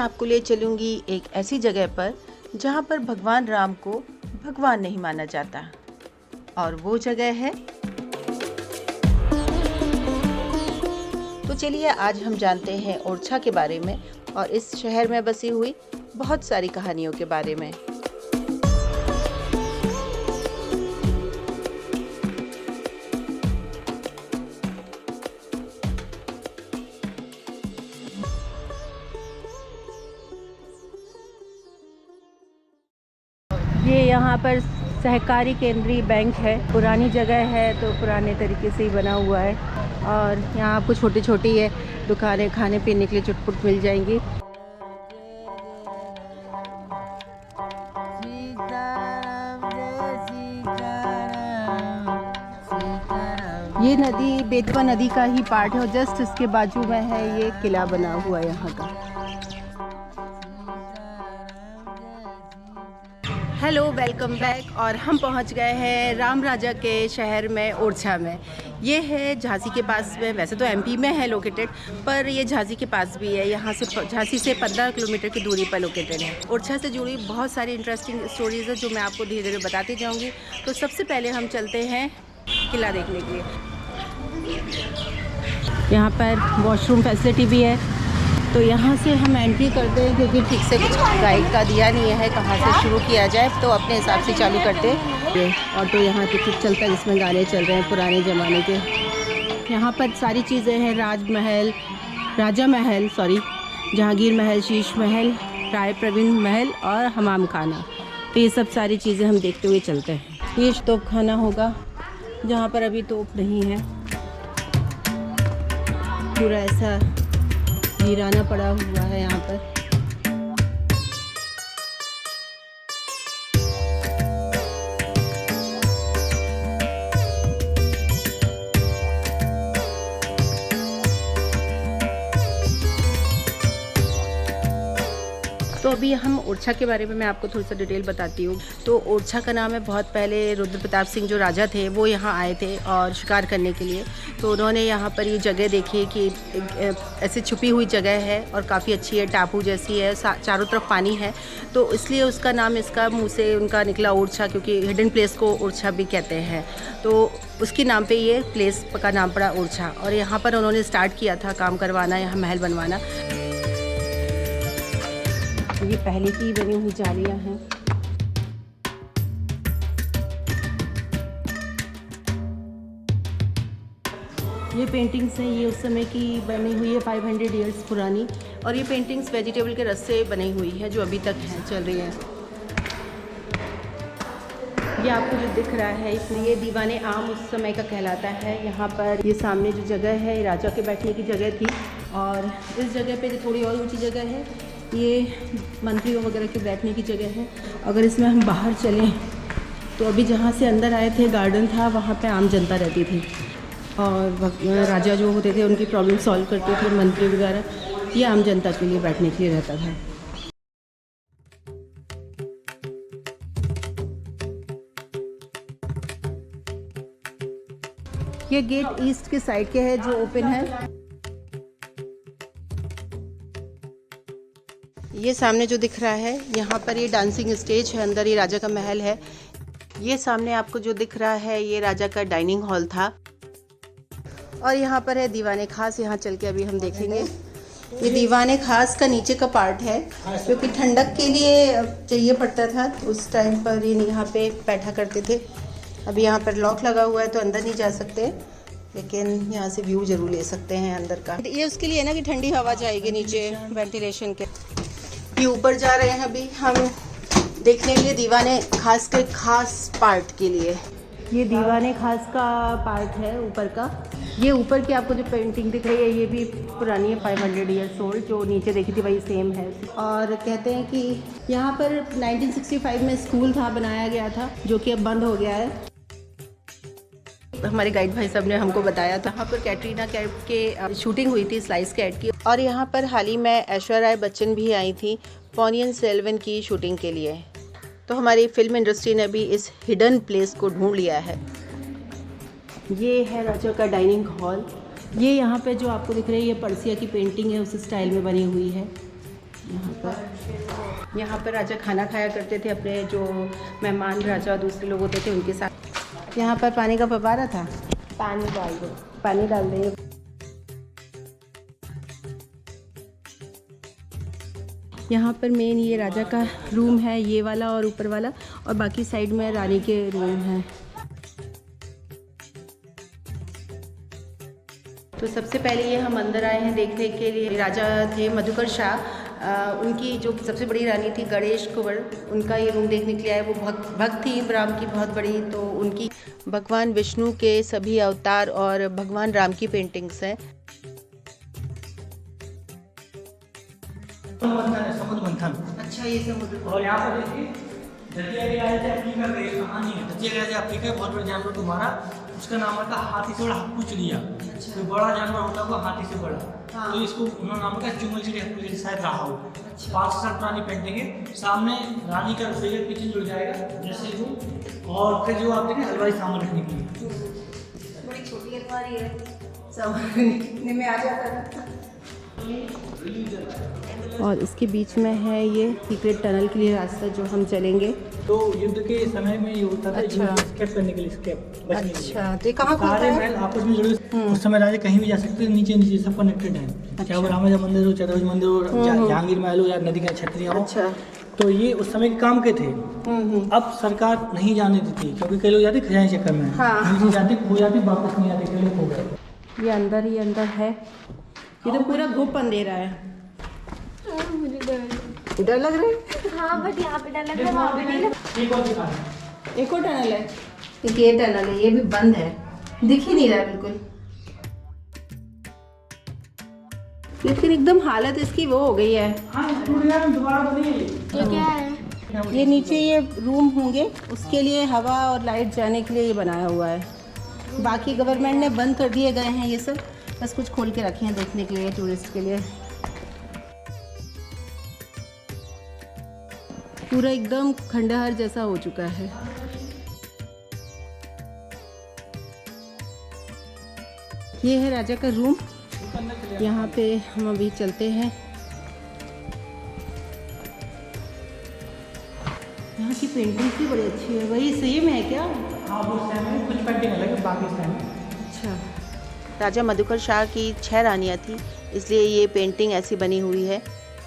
आपको ले चलूँगी एक ऐसी जगह पर जहाँ पर भगवान राम को भगवान नहीं माना जाता, और वो जगह है। तो चलिए आज हम जानते हैं ओरछा के बारे में और इस शहर में बसी हुई बहुत सारी कहानियों के बारे में। ये यहाँ पर सहकारी केंद्रीय बैंक है। पुरानी जगह है तो पुराने तरीके से ही बना हुआ है, और यहाँ आपको छोटी छोटी है दुकानें खाने पीने के लिए चुटपुट मिल जाएंगी। ये नदी बेतवा नदी का ही पार्ट है और जस्ट इसके बाजू में है ये किला बना हुआ यहाँ का। Hello, welcome back. और हम पहुंच गए हैं राम राजा के शहर में, ओरछा में। ये है झांसी के पास में, वैसे तो एमपी में है लोकेटेड, पर ये झांसी के पास भी है। यहाँ से झांसी से 15 किलोमीटर की दूरी पर लोकेटेड है। ओरछा से जुड़ी बहुत सारी इंटरेस्टिंग स्टोरीज है जो मैं आपको धीरे धीरे बताती जाऊँगी। तो सबसे पहले हम चलते हैं किला देखने के लिए। यहाँ पर वॉशरूम फैसिलिटी भी है, तो यहाँ से हम एंट्री करते हैं क्योंकि ठीक से कुछ गाइड का दिया नहीं है कहाँ से शुरू किया जाए, तो अपने हिसाब से चालू करते हैं। ये ऑटो यहाँ पे कुछ चलता है जिसमें गाने चल रहे हैं पुराने ज़माने के। यहाँ पर सारी चीज़ें हैं, राजा महल, जहांगीर महल, शीश महल, राय प्रवीण महल और हमाम खाना। तो ये सब सारी चीज़ें हम देखते हुए चलते हैं। ये तोप खाना होगा जहाँ पर अभी तोप नहीं है, पूरा ऐसा वीराना पड़ा हुआ है यहाँ पर। तो अभी हम ओरछा के बारे में मैं आपको थोड़ी सा डिटेल बताती हूँ। तो ओरछा का नाम है, बहुत पहले रुद्र प्रताप सिंह जो राजा थे वो यहाँ आए थे और शिकार करने के लिए। तो उन्होंने यहाँ पर ये जगह देखी कि ऐसे छुपी हुई जगह है और काफ़ी अच्छी है, टापू जैसी है, चारों तरफ पानी है, तो इसलिए उसका नाम इसका मुँह से उनका निकला ओरछा, क्योंकि हिडन प्लेस को ओरछा भी कहते हैं। तो उसके नाम पे ये प्लेस का नाम पड़ा ओरछा, और यहाँ पर उन्होंने स्टार्ट किया था काम करवाना, यहाँ महल बनवाना। ये पहले की बनी हुई जालियां हैं। ये पेंटिंग्स हैं, ये उस समय की बनी हुई है, 500 ईयर्स पुरानी, और ये पेंटिंग्स वेजिटेबल के रस से बनी हुई है जो अभी तक हैं, चल रही हैं। ये आपको जो दिख रहा है इसमें ये दीवाने आम उस समय का कहलाता है। यहाँ पर ये सामने जो जगह है राजा के बैठने की जगह थी, और इस जगह पे जो थोड़ी और ऊंची जगह है ये मंत्रियों वगैरह के बैठने की जगह है। अगर इसमें हम बाहर चलें तो अभी जहाँ से अंदर आए थे गार्डन था, वहाँ पे आम जनता रहती थी, और राजा जो होते थे उनकी प्रॉब्लम सॉल्व करते थे, मंत्री वगैरह, ये आम जनता के लिए बैठने के लिए रहता था। ये गेट ईस्ट के साइड के है जो ओपन है। ये सामने जो दिख रहा है यहाँ पर ये डांसिंग स्टेज है, अंदर ये राजा का महल है। ये सामने आपको जो दिख रहा है ये राजा का डाइनिंग हॉल था, और यहाँ पर है दीवाने खास। यहाँ चल के अभी हम देखेंगे। ये दीवाने खास का नीचे का पार्ट है, क्योंकि ठंडक के लिए चाहिए पड़ता था उस टाइम पर, ये यहाँ पे बैठा करते थे। अभी यहाँ पर लॉक लगा हुआ है तो अंदर नहीं जा सकते, लेकिन यहाँ से व्यू जरूर ले सकते हैं अंदर का। ये उसके लिए ना कि ठंडी हवा जाएगी नीचे, वेंटिलेशन के। ये ऊपर जा रहे हैं अभी हम देखने के लिए दीवाने खास के खास पार्ट के लिए। ये दीवाने खास का पार्ट है ऊपर का। ये ऊपर की आपको जो पेंटिंग दिख रही है ये भी पुरानी है, 500 ईयर्स ओल्ड। जो नीचे देखी थी वही सेम है। और कहते हैं कि यहाँ पर 1965 में स्कूल था, बनाया गया था, जो कि अब बंद हो गया है। हमारे गाइड भाई साहब ने हमको बताया था। यहाँ पर कैटरीना कैफ के शूटिंग हुई थी स्लाइस कैट की, और यहाँ पर हाल ही में ऐश्वर्या राय बच्चन भी आई थी पोनियन सेल्वन की शूटिंग के लिए। तो हमारी फिल्म इंडस्ट्री ने भी इस हिडन प्लेस को ढूंढ लिया है। ये है राजा का डाइनिंग हॉल। ये यहाँ पे जो आपको दिख रही है ये पर्सिया की पेंटिंग है, उस स्टाइल में बनी हुई है। यहाँ पर राजा खाना खाया करते थे, अपने जो मेहमान राजा और दूसरे लोग होते थे उनके साथ। यहाँ पर पानी का फव्वारा था, पानी डाल देंगे। यहाँ पर मेन ये राजा का रूम है, ये वाला और ऊपर वाला, और बाकी साइड में रानी के रूम हैं। तो सबसे पहले ये हम अंदर आए हैं देखने के लिए। राजा थे मधुकर शाह, उनकी जो सबसे बड़ी रानी थी गणेश कुंवर, उनका ये रूम देखने के लिए आए। वो भक्त थी राम की बहुत बड़ी, तो उनकी भगवान विष्णु के सभी अवतार और भगवान राम की पेंटिंग्स हैं। समुद्र मंथन। अच्छा, ये समुद्र। और यहाँ पर देखिए दतिया के राजा थे अफ्रीका का, एक कहानी है। दतिया के राजा अफ्रीका बहुत बड़ा जानवर को मारा, उसका नाम रखा हाथी से बड़ा हक्कू चिड़िया। तो बड़ा जानवर होता होगा हाथी से बड़ा, तो इसको उन्होंने नाम रखा चुंगल चिड़िया, हक्कू चिड़िया शायद रहा हो। 5 साल पुरानी पेंटिंग है। सामने रानी का रसोई किचन जुड़ जाएगा जैसे रूम, और फिर जो आप देखें हलवाई सामान रखने के लिए बड़ी छोटी अलमारी है, सामान में आ जाता है। और इसके बीच में है ये सीक्रेट टनल के लिए रास्ता जो हम चलेंगे। तो युद्ध के समय में ये होता था, अच्छा, स्केप करने के लिए, स्केप बचने के लिए। अच्छा, तो कहाँ सारे महल आपस में जुड़े। उस समय राजा कहीं भी जा सकते थे, नीचे सब कनेक्टेड है। चाहे वो रामाजा मंदिर हो, चतुर्ज मंदिर हो, जहांगीर महल हो, या नदी का छतरिया हो। अच्छा, तो ये उस समय के काम के थे। अब सरकार नहीं जाने देती, क्योंकि कई लोग जाते खजाने चक्कर में। नीचे जाते खो जाते, वापस नहीं आते, कई लोग खो गए। ये अंदर है। ये तो पूरा घुप अंधेरा है। मुझे डर लग रहा है। हाँ, बट यहाँ पे डर लग रहा है, वहाँ पे नहीं लग। एक और दिखा है। एक और टनल है, ये टनल है, ये भी बंद है, दिख ही नहीं रहा है बिल्कुल। लेकिन एकदम हालत इसकी वो हो गई है। दोबारा बनी। ये क्या है? ये नीचे ये रूम होंगे, उसके लिए हवा और लाइट जाने के लिए ये बनाया हुआ है। बाकी गवर्नमेंट ने बंद कर दिए गए हैं ये सब, बस कुछ खोल के रखे हैं देखने के लिए, टूरिस्ट के लिए। पूरा एकदम खंडहर जैसा हो चुका है। ये है राजा का रूम, यहाँ पे हम अभी चलते हैं। यहाँ की पेंटिंग भी बड़ी अच्छी है। वही सेम है क्या? हाँ, वो सेम है, कुछ पेंटिंग अलग है, बाकी सेम है। अच्छा। राजा मधुकर शाह की 6 रानियाँ थी, इसलिए ये पेंटिंग ऐसी बनी हुई है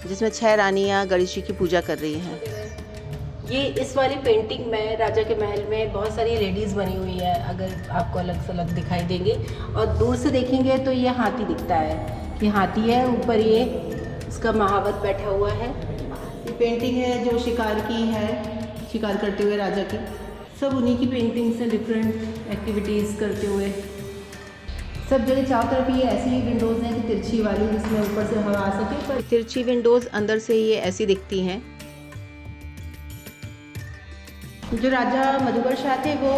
जिसमें 6 रानियाँ गणेश जी की पूजा कर रही हैं। ये इस वाली पेंटिंग में राजा के महल में बहुत सारी लेडीज़ बनी हुई है, अगर आपको अलग से अलग दिखाई देंगी। और दूर से देखेंगे तो ये हाथी दिखता है, ये हाथी है, ऊपर ये इसका महावत बैठा हुआ है। ये पेंटिंग है जो शिकार की है, शिकार करते हुए राजा की, सब उन्हीं की पेंटिंग्स हैं, डिफरेंट एक्टिविटीज़ करते हुए। सब जगह चारों तरफ ये ऐसी विंडोज़ हैं कि तिरछी वाली, जिसमें ऊपर से हवा आ सके, पर तिरछी विंडोज़ अंदर से ये ऐसी दिखती हैं। जो राजा मधुकर शाह थे वो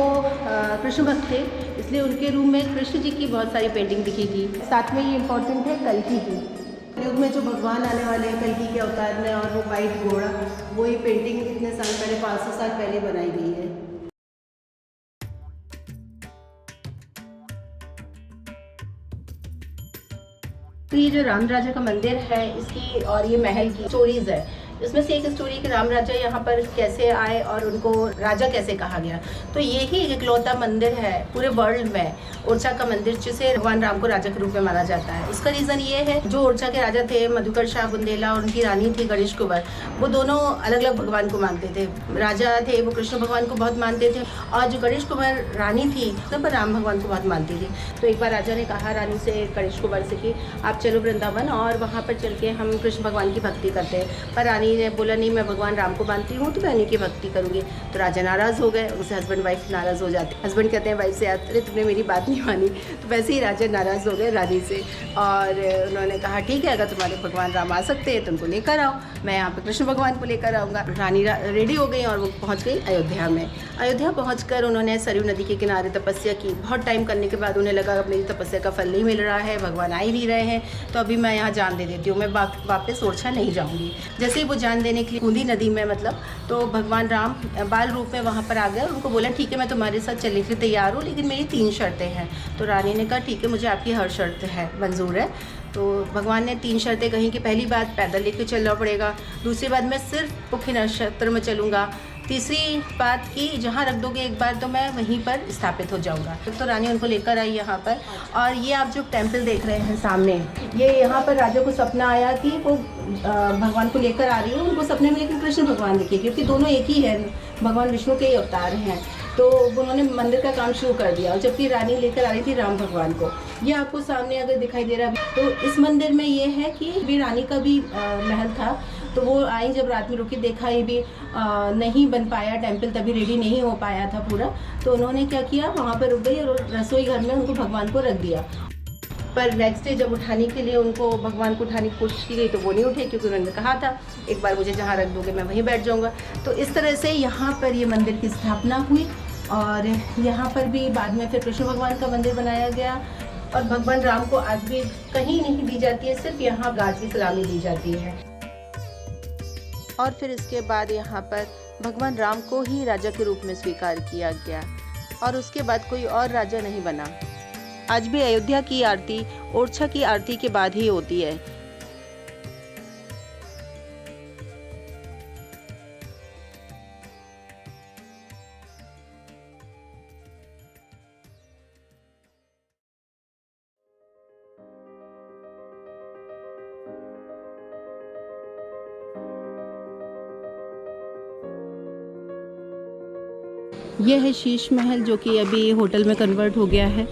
कृष्ण भक्त थे, इसलिए उनके रूम में कृष्ण जी की बहुत सारी पेंटिंग दिखेगी। साथ में ये इम्पोर्टेंट है कल्कि की, युग में जो भगवान आने वाले हैं कल्कि के अवतार में, और वो वाइट घोड़ा, वो ये पेंटिंग इतने साल पहले, 500 साल पहले बनाई गई है। तो ये जो राम राजा का मंदिर है, इसकी और ये महल की स्टोरीज है। इसमें से एक स्टोरी कि राम राजा यहाँ पर कैसे आए और उनको राजा कैसे कहा गया। तो ये ही इकलौता मंदिर है पूरे वर्ल्ड में, ओरछा का मंदिर, जिसे भगवान राम को राजा के रूप में माना जाता है। उसका रीज़न ये है, जो ओरछा के राजा थे मधुकर शाह बुंदेला और उनकी रानी थी गणेश कुंवर, वो दोनों अलग अलग भगवान को मानते थे। राजा थे वो कृष्ण भगवान को बहुत मानते थे, और जो गणेश कुंवर रानी थी तो राम भगवान को बहुत मानती थी। तो एक बार राजा ने कहा रानी से, गणेश कुंवर से, कि आप चलो वृंदावन और वहाँ पर चल के हम कृष्ण भगवान की भक्ति करते हैं। पर रानी ने बोला नहीं, मैं भगवान राम को मानती हूँ, तो मैं उन्हीं की भक्ति करूँगी। तो राजा नाराज़ हो गए, उनसे हस्बैंड वाइफ नाराज़ हो जाते। हस्बैंड कहते हैं वाइफ से, अरे तुमने मेरी बात नहीं मानी। तो वैसे ही राजा नाराज़ हो गए रानी से, और उन्होंने कहा ठीक है, अगर तुम्हारे भगवान राम आ सकते हैं तो उनको लेकर आओ, मैं यहाँ पे कृष्ण भगवान को लेकर आऊँगा। रानी रेडी हो गई और वो पहुँच गई अयोध्या में। अयोध्या पहुँचकर उन्होंने सरयू नदी के किनारे तपस्या की। बहुत टाइम करने के बाद उन्हें लगा मेरी तपस्या का फल नहीं मिल रहा है, भगवान आ ही नहीं रहे हैं, तो अभी मैं यहाँ जान दे देती हूँ, मैं वापस ओरछा नहीं जाऊँगी। जैसे ही वो जान देने के लिए बूंदी नदी में, मतलब, तो भगवान राम बाल रूप में वहाँ पर आ गए और उनको बोला ठीक है, मैं तुम्हारे साथ चलने के लिए तैयार हूँ, लेकिन मेरी 3 शर्तें हैं। तो रानी ने कहा ठीक है, मुझे आपकी हर शर्त है मंजूर है। तो भगवान ने 3 शर्तें कही कि पहली बात पैदल लेके चलना पड़ेगा, दूसरी बात मैं सिर्फ मुख्य नक्षत्र में चलूँगा, तीसरी बात कि जहाँ रख दोगे एक बार तो मैं वहीं पर स्थापित हो जाऊँगा। तो रानी उनको लेकर आई यहाँ पर। और ये आप जो टेम्पल देख रहे हैं सामने, ये यहाँ पर राजा को सपना आया कि वो भगवान को लेकर आ रही है। उनको सपने में लेकिन कृष्ण भगवान दिखे, क्योंकि दोनों एक ही है, भगवान विष्णु के ही अवतार हैं। तो उन्होंने मंदिर का काम शुरू कर दिया, और जबकि रानी लेकर आ रही थी राम भगवान को। ये आपको सामने अगर दिखाई दे रहा है, तो इस मंदिर में ये है कि भी रानी का भी महल था। तो वो आई, जब रात में रुकी, देखा ये भी नहीं बन पाया टेम्पल, तभी रेडी नहीं हो पाया था पूरा। तो उन्होंने क्या किया, वहाँ पर रुक गई और रसोई घर में उनको भगवान को रख दिया। पर नेक्स्ट डे जब उठाने के लिए उनको भगवान को उठाने की कोशिश की गई तो वो नहीं उठे, क्योंकि उन्होंने कहा था एक बार मुझे जहाँ रख दोगे मैं वहीं बैठ जाऊँगा। तो इस तरह से यहाँ पर ये मंदिर की स्थापना हुई, और यहाँ पर भी बाद में फिर कृष्ण भगवान का मंदिर बनाया गया। और भगवान राम को आज भी कहीं नहीं दी जाती है, सिर्फ यहाँ गार्ड की सलामी दी जाती है। और फिर इसके बाद यहाँ पर भगवान राम को ही राजा के रूप में स्वीकार किया गया, और उसके बाद कोई और राजा नहीं बना। आज भी अयोध्या की आरती ओरछा की आरती के बाद ही होती है। यह है शीश महल, जो कि अभी होटल में कन्वर्ट हो गया है।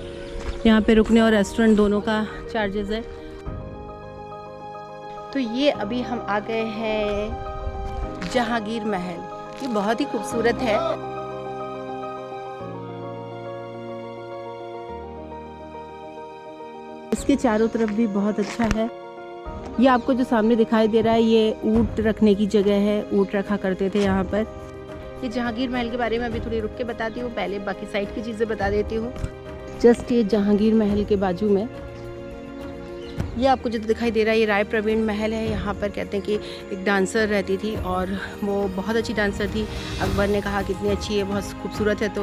यहाँ पे रुकने और रेस्टोरेंट दोनों का चार्जेस है। तो ये अभी हम आ गए हैं जहांगीर महल। ये बहुत ही खूबसूरत है। इसके चारों तरफ भी बहुत अच्छा है। ये आपको जो सामने दिखाई दे रहा है, ये ऊंट रखने की जगह है। ऊंट रखा करते थे यहाँ पर। ये जहांगीर महल के बारे में अभी थोड़ी रुक के बताती हूँ, पहले बाकी साइड की चीज़ें बता देती हूँ। जस्ट ये जहांगीर महल के बाजू में ये आपको जो दिखाई दे रहा है, ये राय प्रवीण महल है। यहाँ पर कहते हैं कि एक डांसर रहती थी, और वो बहुत अच्छी डांसर थी। अकबर ने कहा कितनी अच्छी है, बहुत खूबसूरत है, तो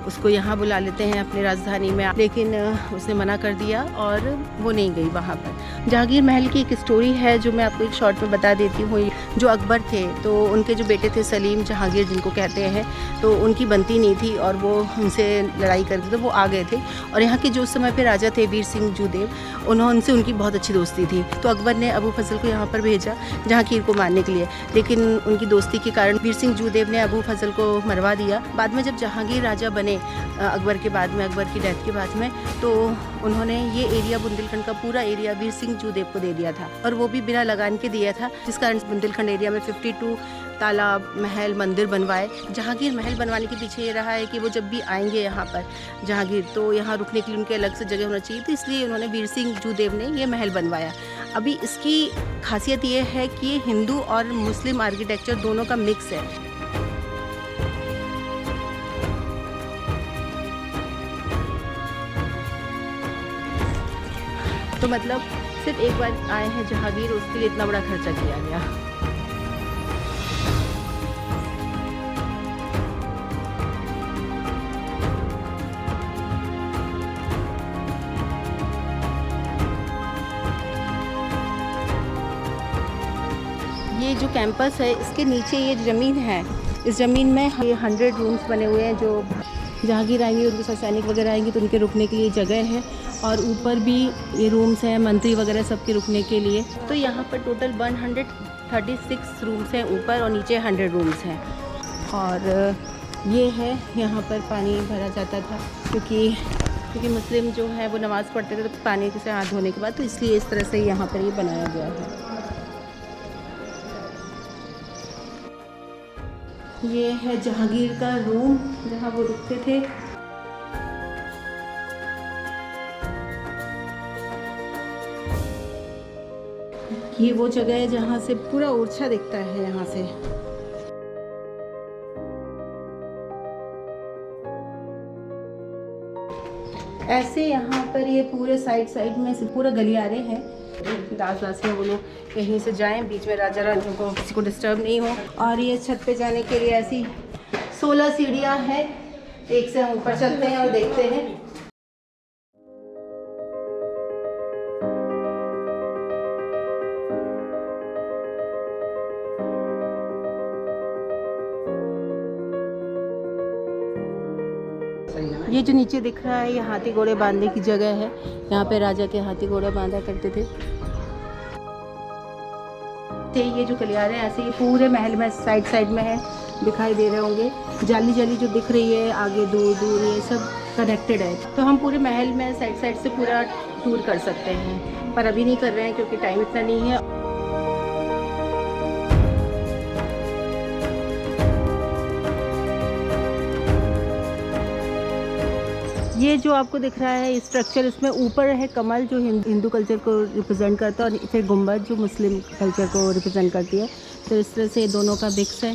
उसको यहाँ बुला लेते हैं अपनी राजधानी में। लेकिन उसने मना कर दिया और वो नहीं गई वहाँ पर। जहांगीर महल की एक स्टोरी है जो मैं आपको एक शॉर्ट में बता देती हूँ। जो अकबर थे, तो उनके जो बेटे थे सलीम जहांगीर जिनको कहते हैं, तो उनकी बनती नहीं थी और वो उनसे लड़ाई करते थे। वो आ गए थे, और यहाँ के जो उस समय पे राजा थे वीर सिंह जूदेव, उनसे उनकी बहुत अच्छी दोस्ती थी। तो अकबर ने अबू फजल को यहाँ पर भेजा जहांगीर को मारने के लिए, लेकिन उनकी दोस्ती के कारण वीर सिंह जूदेव ने अबू फजल को मरवा दिया। बाद में जब जहांगीर राजा बने अकबर के बाद में, अकबर की डेथ के बाद में, तो उन्होंने ये एरिया बुंदेलखंड का पूरा एरिया वीर सिंह जूदेव को दे दिया था, और वो भी बिना लगान के दिया था, जिस कारण बुंदेलखंड एरिया में 52 तालाब, महल, मंदिर बनवाए। जहांगीर महल बनवाने के पीछे ये रहा है कि वो जब भी आएंगे यहाँ पर जहांगीर, तो यहाँ रुकने के लिए उनके अलग से जगह होना चाहिए, तो इसलिए उन्होंने वीर सिंह जूदेव ने ये महल बनवाया। अभी इसकी खासियत ये है कि ये हिंदू और मुस्लिम आर्किटेक्चर दोनों का मिक्स है। तो मतलब सिर्फ एक बार आए हैं जहांगीर, उसके लिए इतना बड़ा खर्चा किया गया। ये जो कैंपस है, इसके नीचे ये ज़मीन है, इस ज़मीन में ये 100 रूम्स बने हुए हैं। जो जहांगीर आएंगे, उनके साथ सैनिक वगैरह आएंगे, तो उनके रुकने के लिए जगह है, और ऊपर भी ये रूम्स हैं मंत्री वगैरह सबके रुकने के लिए। तो यहाँ पर टोटल 136 रूम्स हैं ऊपर, और नीचे 100 रूम्स हैं। और ये है, यहाँ पर पानी भरा जाता था, क्योंकि मुस्लिम जो है वो नमाज़ पढ़ते थे तो पानी से हाथ धोने के बाद, तो इसलिए इस तरह से यहाँ पर ये बनाया गया है। ये है जहांगीर का रूम जहाँ वो रुकते थे। ये वो जगह है जहाँ से पूरा ओरछा दिखता है। यहाँ से ऐसे यहाँ पर ये पूरे साइड में से पूरा गलियारे हैं। दास-दासियाँ वो लोग यहीं से जाएं, बीच में राजा रानियों को किसी को डिस्टर्ब नहीं हो। और ये छत पे जाने के लिए ऐसी 16 सीढ़ियाँ हैं। एक से हम ऊपर चलते हैं और देखते हैं। ये जो नीचे दिख रहा है ये हाथी घोड़े बांधने की जगह है। यहाँ पे राजा के हाथी घोड़े बांधा करते थे। ये जो गलियारे हैं ऐसे ये पूरे महल में साइड साइड में है, दिखाई दे रहे होंगे। जाली जाली जो दिख रही है आगे दूर दूर ये सब कनेक्टेड है। तो हम पूरे महल में साइड साइड से पूरा टूर कर सकते हैं, पर अभी नहीं कर रहे हैं क्योंकि टाइम इतना नहीं है। ये जो आपको दिख रहा है स्ट्रक्चर, इसमें ऊपर है कमल जो हिंदू कल्चर को रिप्रेजेंट करता है और फिर गुंबद जो मुस्लिम कल्चर को रिप्रेजेंट करती है। तो इस तरह से दोनों का मिक्स है।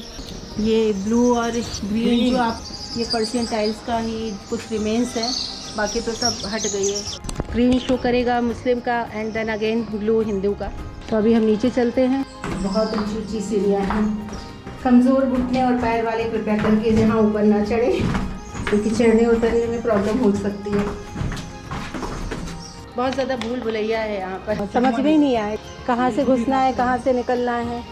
ये ब्लू और ग्रीन जो आप ये पर्शियन टाइल्स का ही कुछ रिमेन्स है, बाकी तो सब हट गई है। ग्रीन शो करेगा मुस्लिम का and then again blue Hindu का। तो अभी हम नीचे चलते हैं। बहुत ऊंची ऊंची सीढ़ियाँ हैं। कमज़ोर घुटने और पैर वाले कृपया करके यहाँ ऊपर ना चढ़े क्योंकि चढ़ने उतरने में प्रॉब्लम हो सकती है। बहुत ज़्यादा भूल भुलैया है यहाँ पर, समझ में ही नहीं आए कहाँ से घुसना है कहाँ से निकलना है।